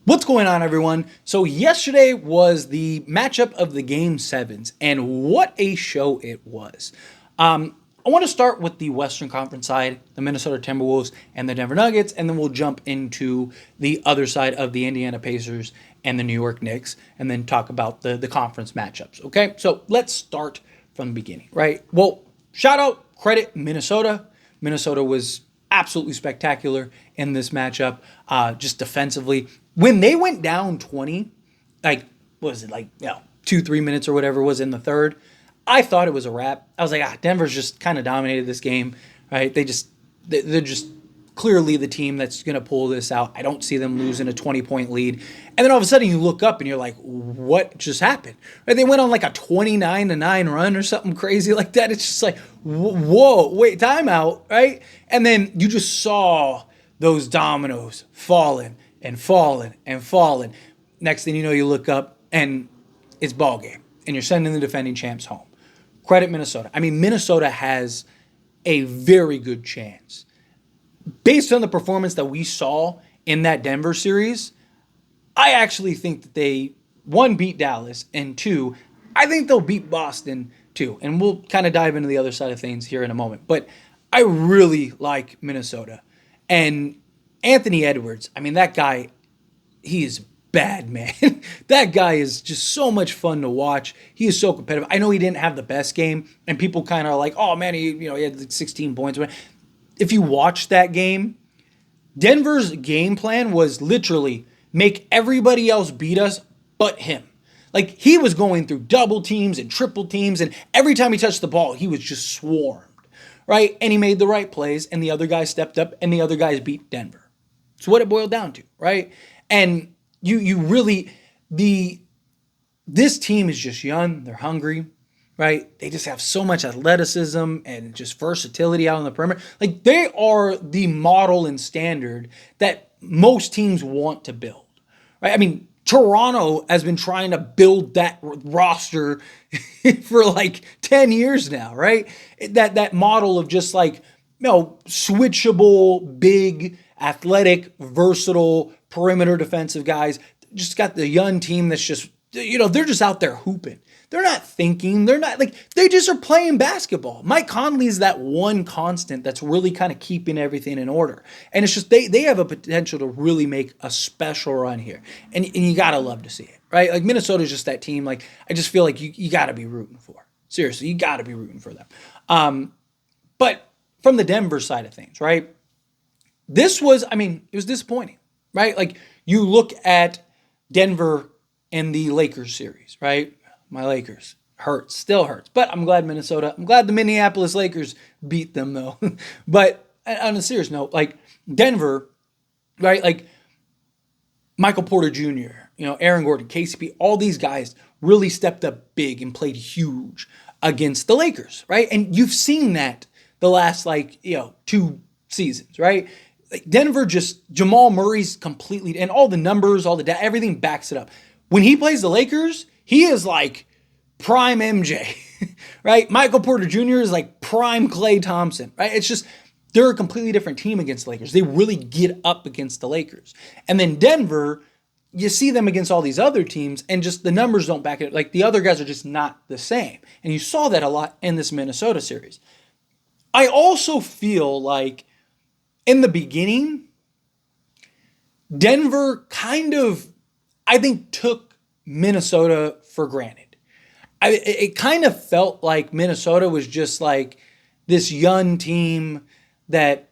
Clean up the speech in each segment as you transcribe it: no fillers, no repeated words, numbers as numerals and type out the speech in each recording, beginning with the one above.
What's going on, everyone? So yesterday was the matchup of the Game 7s, and what a show it was. I want to start with the Western Conference side, the Minnesota Timberwolves and the Denver Nuggets, and then we'll jump into the other side of the Indiana Pacers and the New York Knicks, and then talk about the conference matchups, okay? So let's start from the beginning, right? Well, shout out, credit Minnesota. Minnesota was absolutely spectacular in this matchup, just defensively. When they went down 20, like, what was it, 2, 3 minutes or whatever was in the third, I thought it was a wrap. I was like, Denver's just kind of dominated this game, right? They're just clearly the team that's going to pull this out. I don't see them losing a 20-point lead. And then all of a sudden you look up and you're like, what just happened? Right? They went on like a 29-9 run or something crazy like that. It's just like, whoa, wait, timeout, right? And then you just saw those dominoes falling and falling and falling. Next thing you know, you look up and it's ball game, and you're sending the defending champs home. Credit Minnesota. I mean, Minnesota has a very good chance. Based on the performance that we saw in that Denver series, I actually think that they, one, beat Dallas, and two, I think they'll beat Boston too. And we'll kind of dive into the other side of things here in a moment. But I really like Minnesota. And Anthony Edwards, I mean, that guy, he is bad, man. That guy is just so much fun to watch. He is so competitive. I know he didn't have the best game, and people kind of are like, oh, man, he had like 16 points. If you watch that game, Denver's game plan was literally make everybody else beat us but him. Like, he was going through double teams and triple teams, and every time he touched the ball, he was just swarmed, right? And he made the right plays, and the other guys stepped up, and the other guys beat Denver. It's what it boiled down to, right? And you really, this team is just young, they're hungry, right? They just have so much athleticism and just versatility out on the perimeter. Like, they are the model and standard that most teams want to build, right? I mean, Toronto has been trying to build that roster for like 10 years now, right? That model of just like, switchable, big, athletic, versatile, perimeter defensive guys. Just got the young team that's just, they're just out there hooping. They're not thinking. They're not they just are playing basketball. Mike Conley is that one constant that's really kind of keeping everything in order. And it's just, they have a potential to really make a special run here. And you got to love to see it, right? Like, Minnesota's just that team. Like, I just feel like you got to be rooting for. Seriously, you got to be rooting for them. But from the Denver side of things, right? It was disappointing, right? Like, you look at Denver and the Lakers series, right? My Lakers still hurts, but I'm glad the Minneapolis Lakers beat them though. But on a serious note, like, Denver, right? Like, Michael Porter Jr., Aaron Gordon, KCP, all these guys really stepped up big and played huge against the Lakers, right? And you've seen that the last 2 seasons, right? Like, Denver, just Jamal Murray's completely, and all the numbers, all the data, everything backs it up. When he plays the Lakers, he is like prime MJ, right? Michael Porter Jr. is like prime Klay Thompson, right? It's just, they're a completely different team against the Lakers. They really get up against the Lakers. And then Denver, you see them against all these other teams, and just the numbers don't back it up. Like, the other guys are just not the same. And you saw that a lot in this Minnesota series. I also feel like in the beginning, Denver kind of, I think, took Minnesota for granted. It kind of felt like Minnesota was just like this young team that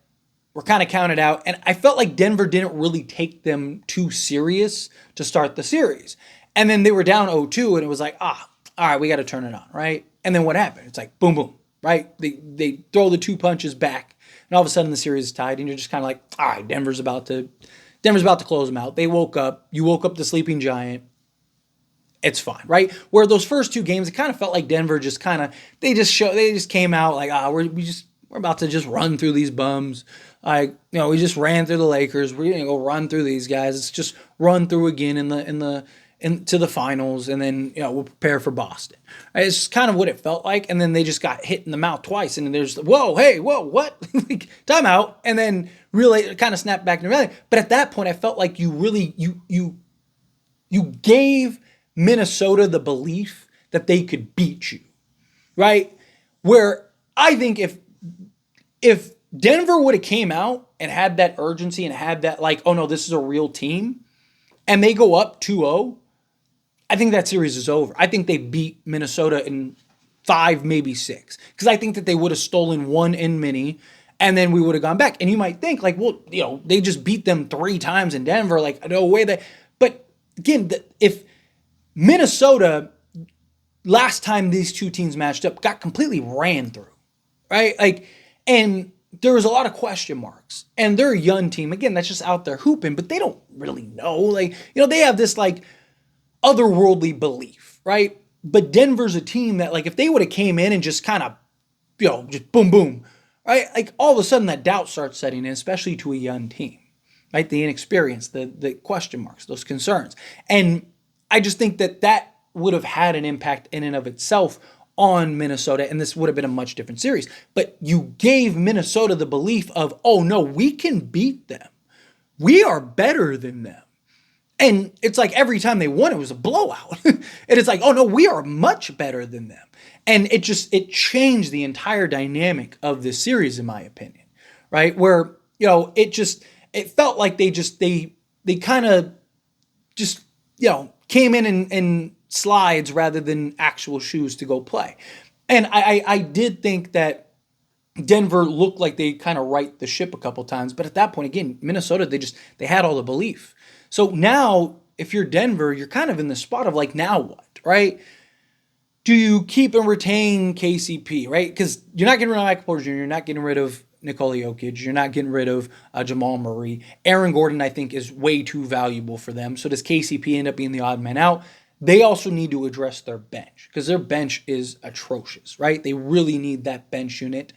were kind of counted out. And I felt like Denver didn't really take them too serious to start the series. And then they were down 0-2, and it was like, all right, we got to turn it on, right? And then what happened? It's like, boom, boom, right? They throw the 2 punches back, and all of a sudden the series is tied, and you're just kind of like, all right, Denver's about to close them out. They woke up. You woke up the sleeping giant. It's fine, right? Where those first 2 games, it kind of felt like Denver just kind of, they just came out like, we're about to just run through these bums. Like, we just ran through the Lakers. We're gonna go run through these guys. It's just run through again into the finals, and then we'll prepare for Boston. Right? It's just kind of what it felt like, and then they just got hit in the mouth twice, and there's what? Like, timeout, and then really kind of snapped back into reality. But at that point, I felt like you you gave Minnesota the belief that they could beat you, right? Where I think if Denver would have came out and had that urgency and had that like, oh no, this is a real team, and they go up 2-0, I think that series is over. I think they beat Minnesota in 5, maybe 6. Because I think that they would have stolen one in mini, and then we would have gone back. And you might think, like, well, they just beat them 3 times in Denver. Like, no way that. But again, if Minnesota, last time these two teams matched up, got completely ran through, right? Like, and there was a lot of question marks. And they're a young team. Again, that's just out there hooping, but they don't really know. Like, they have this, like, otherworldly belief, right? But Denver's a team that, like, if they would have came in and just kind of, just boom, boom, right? Like, all of a sudden that doubt starts setting in, especially to a young team, right? The inexperience, the question marks, those concerns. And I just think that would have had an impact in and of itself on Minnesota, and this would have been a much different series. But you gave Minnesota the belief of, oh no, we can beat them. We are better than them. And it's like every time they won, it was a blowout. And it's like, oh no, we are much better than them. And it changed the entire dynamic of this series, in my opinion, right? Where, it felt like they kind of just, came in slides rather than actual shoes to go play. And I did think that Denver looked like they kind of right the ship a couple times. But at that point, again, Minnesota, they had all the belief. So now, if you're Denver, you're kind of in the spot of like, now what, right? Do you keep and retain KCP, right? Because you're not getting rid of Michael Porter Jr., you're not getting rid of Nikola Jokic, you're not getting rid of Jamal Murray. Aaron Gordon, I think, is way too valuable for them. So does KCP end up being the odd man out? They also need to address their bench because their bench is atrocious, right? They really need that bench unit.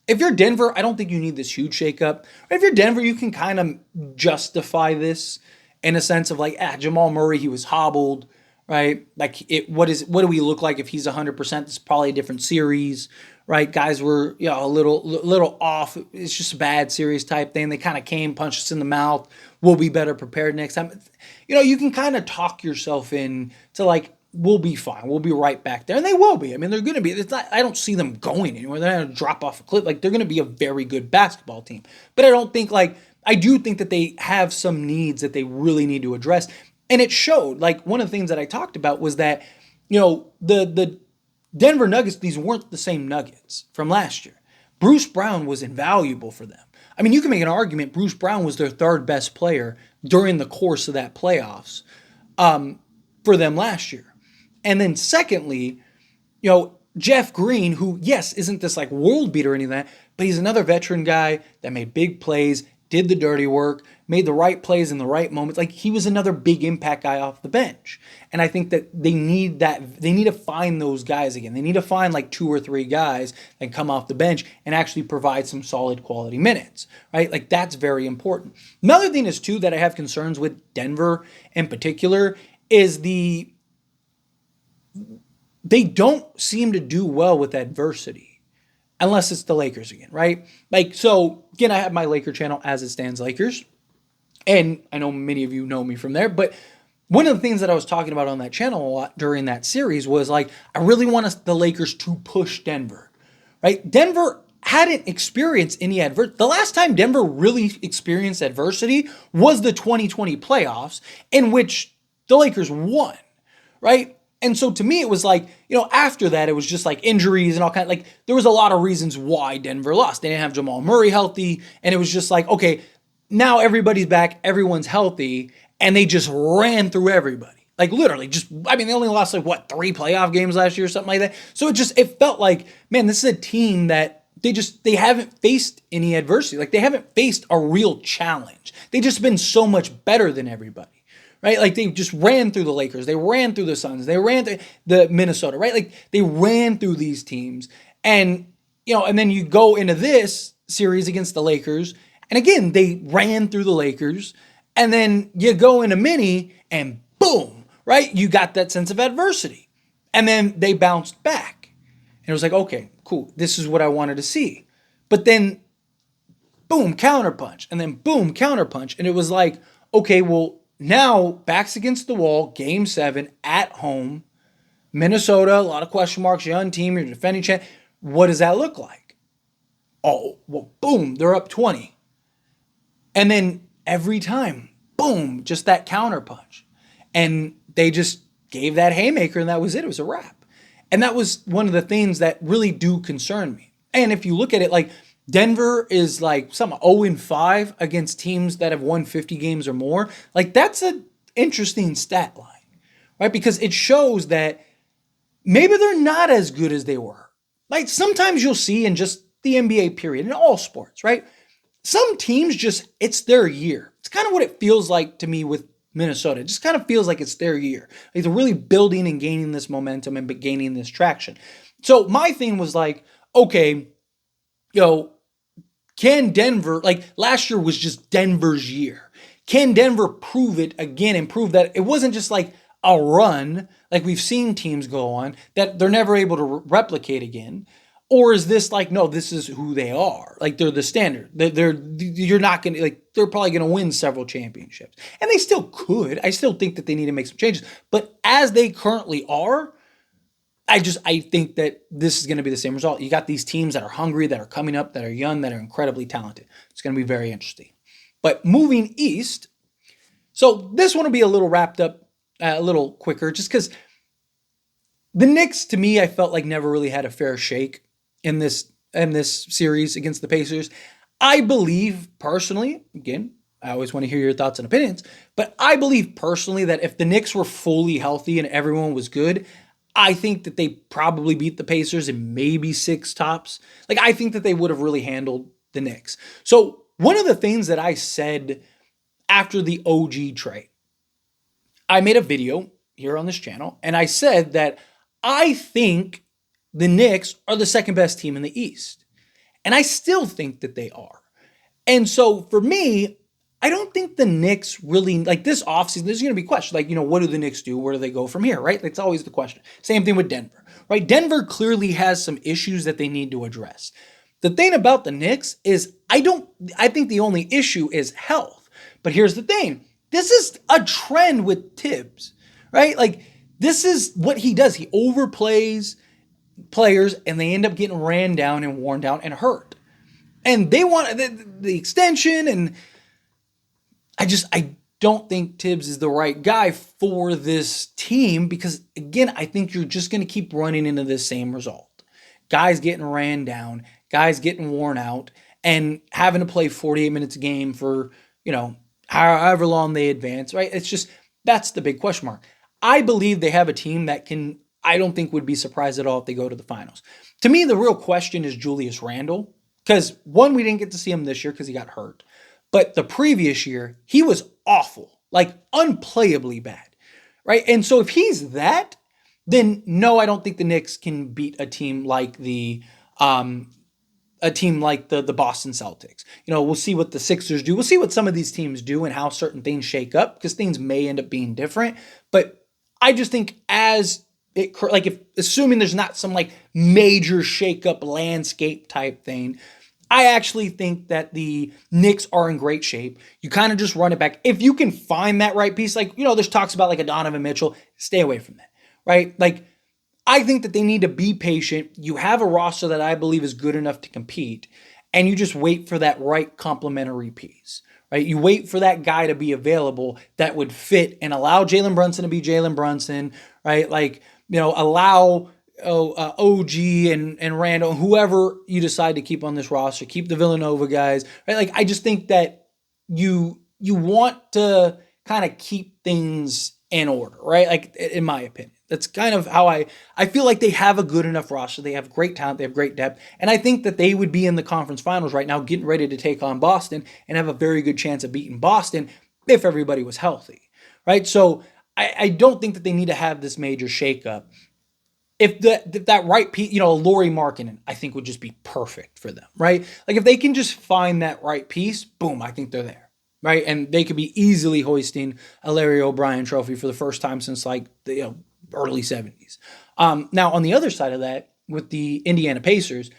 If you're Denver, I don't think you need this huge shakeup. If you're Denver, you can kind of justify this in a sense of like, Jamal Murray, he was hobbled, right? Like, what do we look like if he's 100%? It's probably a different series, right? Guys were a little off. It's just a bad series type thing. They kind of came, punched us in the mouth. We'll be better prepared next time. You can kind of talk yourself in to like, we'll be fine. We'll be right back there. And they will be. I mean, they're going to be. I don't see them going anywhere. They're not going to drop off a cliff. Like, they're going to be a very good basketball team. But I do think that they have some needs that they really need to address. And it showed. Like, one of the things that I talked about was that, the Denver Nuggets, these weren't the same Nuggets from last year. Bruce Brown was invaluable for them. I mean, you can make an argument Bruce Brown was their 3rd best player during the course of that playoffs for them last year. And then secondly, Jeff Green, who, yes, isn't this like world beater or anything like that, but he's another veteran guy that made big plays, did the dirty work, made the right plays in the right moments. Like, he was another big impact guy off the bench. And I think that they need to find those guys again. They need to find like 2 or 3 guys that come off the bench and actually provide some solid quality minutes, right? Like, that's very important. Another thing is too that I have concerns with Denver in particular is they don't seem to do well with adversity. Unless it's the Lakers again, right? Like, so, again, I have my Laker channel, As It Stands Lakers. And I know many of you know me from there. But one of the things that I was talking about on that channel a lot during that series was, like, I really want the Lakers to push Denver, right? Denver hadn't experienced any adversity. The last time Denver really experienced adversity was the 2020 playoffs, in which the Lakers won, right? And so to me, it was like, after that, it was just like injuries and all kinds. Like, there was a lot of reasons why Denver lost. They didn't have Jamal Murray healthy. And it was just like, okay, now everybody's back. Everyone's healthy. And they just ran through everybody. Like, literally they only lost 3 playoff games last year or something like that. So it felt like, man, this is a team that they haven't faced any adversity. Like, they haven't faced a real challenge. They've just been so much better than everybody. Right? Like, they just ran through the Lakers. They ran through the Suns. They ran through the Minnesota, right? Like, they ran through these teams. And, and then you go into this series against the Lakers. And again, they ran through the Lakers. And then you go into mini and boom, right? You got that sense of adversity. And then they bounced back. And it was like, okay, cool. This is what I wanted to see. But then boom, counterpunch. And then boom, counterpunch. And it was like, okay, well, now backs against the wall, game 7 at home. Minnesota, a lot of question marks, young team, you're defending champ. What does that look like? Oh, well, boom, they're up 20. And then every time, boom, just that counter punch. And they just gave that haymaker and that was it. It was a wrap. And that was one of the things that really do concern me. And if you look at it, like Denver is like some 0-5 against teams that have won 50 games or more. Like that's an interesting stat line, right? Because it shows that maybe they're not as good as they were. Like sometimes you'll see in just the NBA period, in all sports, right? Some teams just, it's their year. It's kind of what it feels like to me with Minnesota. It just kind of feels like it's their year. Like they're really building and gaining this momentum and gaining this traction. So my thing was like, okay, can Denver, like last year was just Denver's year. Can Denver prove it again and prove that it wasn't just like a run like we've seen teams go on that they're never able to replicate again? Or is this like, no, this is who they are. Like they're the standard. You're not going to, like, they're probably going to win several championships. And they still could. I still think that they need to make some changes. But as they currently are, I think that this is going to be the same result. You got these teams that are hungry, that are coming up, that are young, that are incredibly talented. It's going to be very interesting. But moving east, so this one will be a little wrapped up, a little quicker, just because the Knicks, to me, I felt like never really had a fair shake in this series against the Pacers. I believe personally, again, I always want to hear your thoughts and opinions, but I believe personally that if the Knicks were fully healthy and everyone was good, I think that they probably beat the Pacers in maybe 6 tops. Like I think that they would have really handled the Knicks. So one of the things that I said after the OG trade, I made a video here on this channel and I said that I think the Knicks are the second best team in the East. And I still think that they are. And so for me, I don't think the Knicks really, like this offseason, there's going to be questions like, what do the Knicks do? Where do they go from here, right? That's always the question. Same thing with Denver, right? Denver clearly has some issues that they need to address. The thing about the Knicks is I think the only issue is health. But here's the thing. This is a trend with Tibbs, right? Like this is what he does. He overplays players and they end up getting ran down and worn down and hurt. And they want the extension, and I don't think Tibbs is the right guy for this team because, again, I think you're just going to keep running into the same result. Guys getting ran down, guys getting worn out, and having to play 48 minutes a game for, however long they advance, right? It's just, that's the big question mark. I believe they have a team that I don't think would be surprised at all if they go to the finals. To me, the real question is Julius Randle. Because one, we didn't get to see him this year because he got hurt. But the previous year, he was awful. Like unplayably bad. Right? And so if he's that, then no, I don't think the Knicks can beat a team like the Boston Celtics. We'll see what the Sixers do. We'll see what some of these teams do and how certain things shake up because things may end up being different. But I just think assuming there's not some like major shakeup landscape type thing, I actually think that the Knicks are in great shape. You kind of just run it back. If you can find that right piece, like, there's talks about like a Donovan Mitchell, stay away from that, right? Like, I think that they need to be patient. You have a roster that I believe is good enough to compete, and you just wait for that right complementary piece, right? You wait for that guy to be available that would fit and allow Jalen Brunson to be Jalen Brunson, right? Like, allow OG and Randall, whoever you decide to keep on this roster, keep the Villanova guys, right? Like, I just think that you want to kind of keep things in order, right? Like, in my opinion, that's kind of how I feel like they have a good enough roster. They have great talent. They have great depth. And I think that they would be in the conference finals right now, getting ready to take on Boston and have a very good chance of beating Boston if everybody was healthy, right? So I don't think that they need to have this major shakeup. If that right piece, Lauri Markkanen, I think would just be perfect for them, right? Like if they can just find that right piece, boom, I think they're there, right? And they could be easily hoisting a Larry O'Brien trophy for the first time since like the early 70s. Now on the other side of that, with the Indiana Pacers,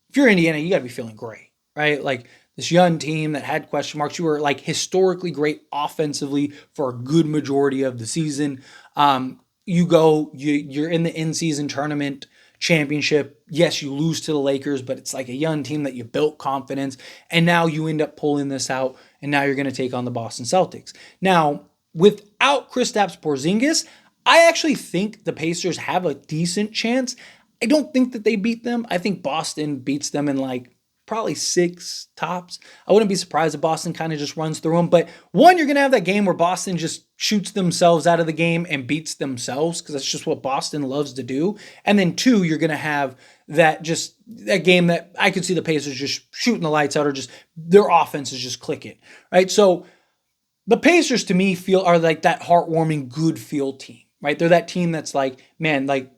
if you're Indiana, you got to be feeling great, right? Like this young team that had question marks. You were like historically great offensively for a good majority of the season. You're in the in-season tournament championship. Yes, you lose to the Lakers, but it's like a young team that you built confidence, and now you end up pulling this out, and now you're going to take on the Boston Celtics. Now, without Kristaps Porzingis, I actually think the Pacers have a decent chance. I don't think that they beat them. I think Boston beats them in like probably 6 tops. I wouldn't be surprised if Boston kind of just runs through them. But one, you're going to have that game where Boston just shoots themselves out of the game and beats themselves because that's just what Boston loves to do. And then two, you're going to have that game that I could see the Pacers just shooting the lights out or just their offense is just clicking, right? So the Pacers to me are like that heartwarming, good feel team, right? They're that team that's like, man, like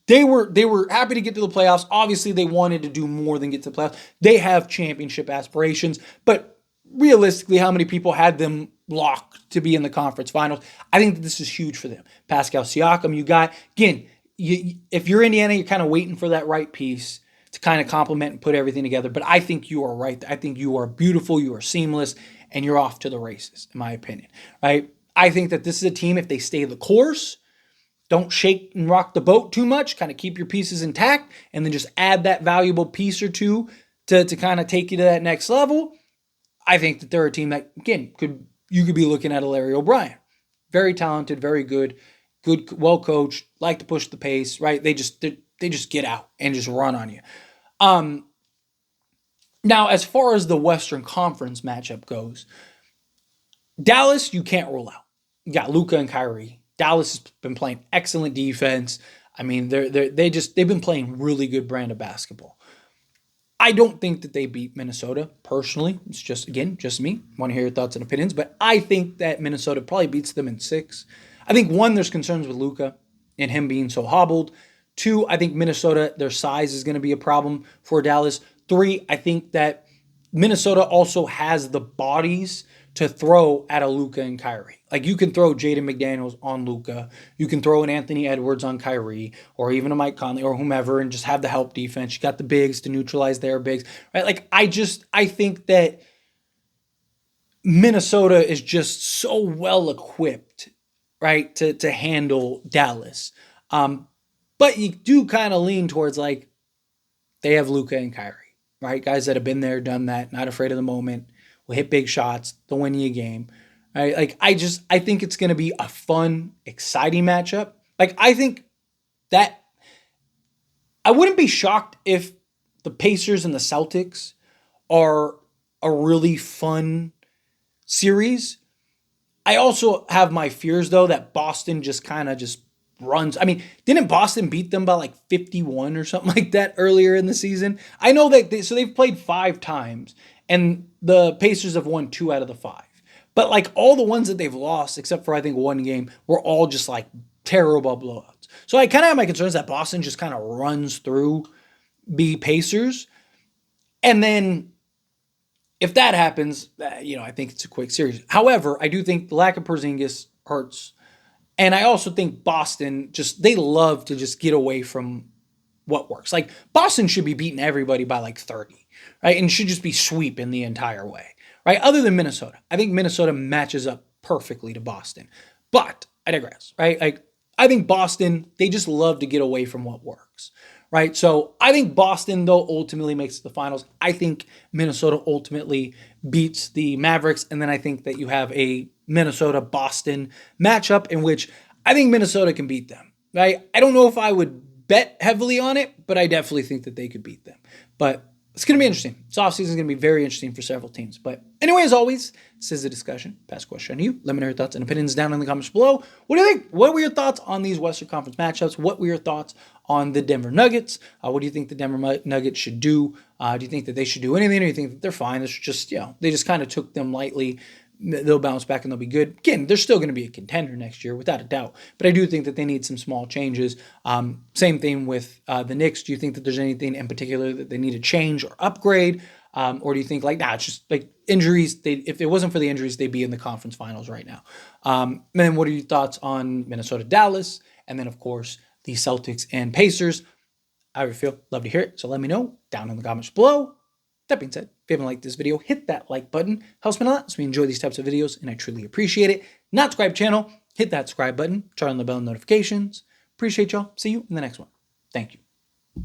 they were happy to get to the playoffs. Obviously, they wanted to do more than get to the playoffs. They have championship aspirations, but realistically, how many people had them locked to be in the conference finals? I think that this is huge for them. Pascal Siakam, you got, again, if you're Indiana, you're kind of waiting for that right piece to kind of complement and put everything together. But I think you are right. I think you are beautiful, you are seamless, and you're off to the races, in my opinion, right? I think that this is a team, if they stay the course, don't shake and rock the boat too much, kind of keep your pieces intact, and then just add that valuable piece or two to kind of take you to that next level. I think that they're a team that, again, you could be looking at a Larry O'Brien. Very talented, very good, well coached, like to push the pace, right? They just get out and just run on you. Now, as far as the Western Conference matchup goes, Dallas, you can't rule out. You got Luka and Kyrie. Dallas has been playing excellent defense. I mean, they've been playing really good brand of basketball. I don't think that they beat Minnesota personally. It's just me. Want to hear your thoughts and opinions, but I think that Minnesota probably beats them in 6. I think 1, there's concerns with Luka and him being so hobbled. 2, I think Minnesota, their size is going to be a problem for Dallas. 3, I think that Minnesota also has the bodies to throw at a Luka and Kyrie. Like you can throw Jaden McDaniels on Luka, you can throw an Anthony Edwards on Kyrie, or even a Mike Conley or whomever, and just have the help defense. You got the bigs to neutralize their bigs, right? Like I think that Minnesota is just so well equipped, right, to handle Dallas. But you do kind of lean towards like they have Luka and Kyrie, right? Guys that have been there, done that, not afraid of the moment, will hit big shots, they'll win you a game. Right? Like I think it's going to be a fun, exciting matchup. Like I think that I wouldn't be shocked if the Pacers and the Celtics are a really fun series. I also have my fears though that Boston just kind of just runs. I mean, didn't Boston beat them by like 51 or something like that earlier in the season? I know that they've played 5 times and the Pacers have won 2 out of the 5. But like all the ones that they've lost, except for I think 1 game, were all just like terrible blowouts. So I kind of have my concerns that Boston just kind of runs through the Pacers. And then if that happens, I think it's a quick series. However, I do think the lack of Porzingis hurts. And I also think Boston they love to just get away from what works. Like Boston should be beating everybody by like 30, right? And should just be sweeping the entire way. Right, other than Minnesota. I think Minnesota matches up perfectly to Boston. But I digress, right? Like I think Boston, they just love to get away from what works, right? So I think Boston, though, ultimately makes the finals. I think Minnesota ultimately beats the Mavericks. And then I think that you have a Minnesota-Boston matchup in which I think Minnesota can beat them, right? I don't know if I would bet heavily on it, but I definitely think that they could beat them. But it's going to be interesting. This offseason is going to be very interesting for several teams. But anyway, as always, this is a discussion. Pass a question to you. Let me know your thoughts and opinions down in the comments below. What do you think? What were your thoughts on these Western Conference matchups? What were your thoughts on the Denver Nuggets? What do you think the Denver Nuggets should do? Do you think that they should do anything, or do you think that they're fine? It's just, they just kind of took them lightly. They'll bounce back and they'll be good. Again, they're still going to be a contender next year, without a doubt. But I do think that they need some small changes. Same thing with the Knicks. Do you think that there's anything in particular that they need to change or upgrade? Or do you think it's just like injuries? If it wasn't for the injuries, they'd be in the conference finals right now. And then what are your thoughts on Minnesota, Dallas? And then, of course, the Celtics and Pacers. How do you feel? Love to hear it. So let me know down in the comments below. That being said, If you haven't liked this video, hit that like button. Helps me a lot, so we enjoy these types of videos, and I truly appreciate it. Not subscribe channel, hit that subscribe button, turn on the bell notifications. Appreciate y'all. See you in the next one. Thank you.